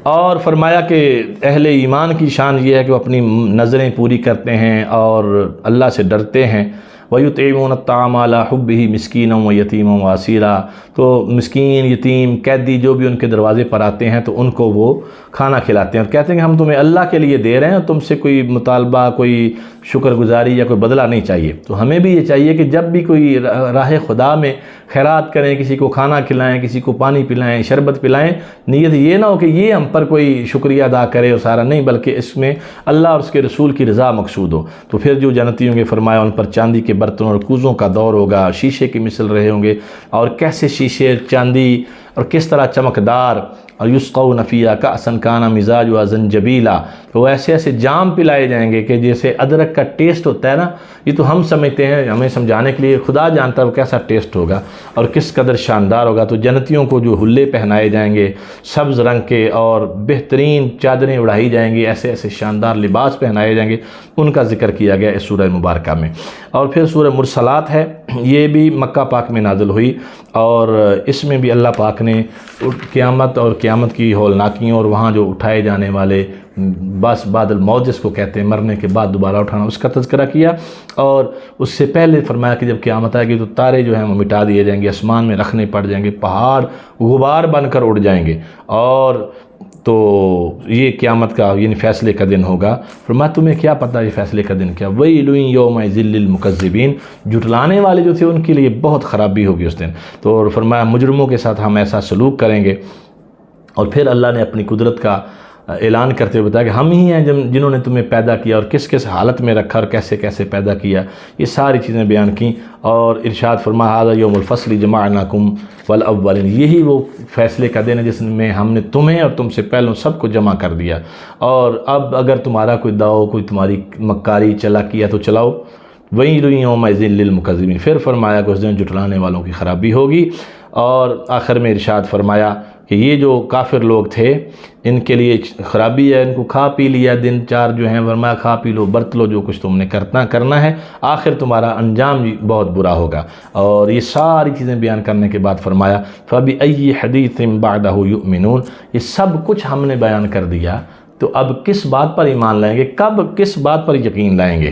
اور فرمایا کہ اہل ایمان کی شان یہ ہے کہ وہ اپنی نظریں پوری کرتے ہیں اور اللہ سے ڈرتے ہیں۔ وَيُطْعِمُونَ الطَّعَامَ عَلَىٰ حُبِّهِ مِسْكِينًا وَيَتِيمًا وَأَسِيرًا، تو مسکین، یتیم، قیدی جو بھی ان کے دروازے پر آتے ہیں تو ان کو وہ کھانا کھلاتے ہیں اور کہتے ہیں کہ ہم تمہیں اللہ کے لیے دے رہے ہیں اور تم سے کوئی مطالبہ، کوئی شکر گزاری یا کوئی بدلہ نہیں چاہیے۔ تو ہمیں بھی یہ چاہیے کہ جب بھی کوئی راہ خدا میں خیرات کریں، کسی کو کھانا کھلائیں، کسی کو پانی پلائیں، شربت پلائیں، نیت یہ نہ ہو کہ یہ ہم پر کوئی شکریہ ادا کرے اور سارا نہیں، بلکہ اس میں اللہ اور اس کے رسول کی رضا مقصود ہو۔ تو پھر جو جنتی ہوں گے فرمایا ان پر چاندی کے برتنوں اور کوزوں کا دور ہوگا، شیشے کی مثل رہے ہوں گے، اور کیسے شیشے، چاندی اور کس طرح چمکدار، اور یسقون فیہا کأسا کان مزاجھا زنجبیلا، تو ایسے ایسے جام پلائے جائیں گے کہ جیسے ادرک کا ٹیسٹ ہوتا ہے نا، یہ تو ہم سمجھتے ہیں، ہمیں سمجھانے کے لیے خدا جانتا ہے وہ کیسا ٹیسٹ ہوگا اور کس قدر شاندار ہوگا۔ تو جنتیوں کو جو حلے پہنائے جائیں گے سبز رنگ کے، اور بہترین چادریں اڑائی جائیں گی، ایسے ایسے شاندار لباس پہنائے جائیں گے، ان کا ذکر کیا گیا اس سورہ مبارکہ میں۔ اور پھر سورہ مرسلات ہے، یہ بھی مکہ پاک میں نازل ہوئی، اور اس میں بھی اللہ پاک نے قیامت اور قیامت کی ہولناکیوں اور وہاں جو اٹھائے جانے والے بس بعد الموت جس کو کہتے ہیں، مرنے کے بعد دوبارہ اٹھانا، اس کا تذکرہ کیا۔ اور اس سے پہلے فرمایا کہ جب قیامت آئے گی تو تارے جو ہیں وہ مٹا دیے جائیں گے، آسمان میں رکھنے پڑ جائیں گے، پہاڑ غبار بن کر اڑ جائیں گے، اور تو یہ قیامت کا یعنی فیصلے کا دن ہوگا۔ فرمایا تمہیں کیا پتہ یہ فیصلے کا دن کیا؟ ویل یومئذ للمکذبین، جھٹلانے والے جو تھے ان کے لیے بہت خرابی ہوگی اس دن۔ تو فرمایا مجرموں کے ساتھ ہم ایسا سلوک کریں گے۔ اور پھر اللہ نے اپنی قدرت کا اعلان کرتے ہوئے بتایا کہ ہم ہی ہیں جنہوں نے تمہیں پیدا کیا اور کس کس حالت میں رکھا اور کیسے کیسے پیدا کیا، یہ ساری چیزیں بیان کیں۔ اور ارشاد فرمایا ھذا یوم الفصل جمعناکم والاولین، یہی وہ فیصلے کا دن ہے جس میں ہم نے تمہیں اور تم سے پہلوں سب کو جمع کر دیا، اور اب اگر تمہارا کوئی داؤ، کوئی تمہاری مکاری چلا کیا تو چلاؤ۔ ویل یومئذ للمکذبین، پھر فرمایا کہ اس دن جھٹلانے والوں کی خرابی ہوگی۔ اور آخر میں ارشاد فرمایا کہ یہ جو کافر لوگ تھے ان کے لیے خرابی ہے، ان کو کھا پی لیا دن چار جو ہیں، فرمایا کھا پی لو، برت لو، جو کچھ تم نے کرنا ہے، آخر تمہارا انجام بہت برا ہوگا۔ اور یہ ساری چیزیں بیان کرنے کے بعد فرمایا فَبِأَيِّ حَدِيثٍ بَعْدَهُ يُؤْمِنُونَ، یہ سب کچھ ہم نے بیان کر دیا، تو اب کس بات پر ایمان لائیں گے، کب کس بات پر یقین لائیں گے؟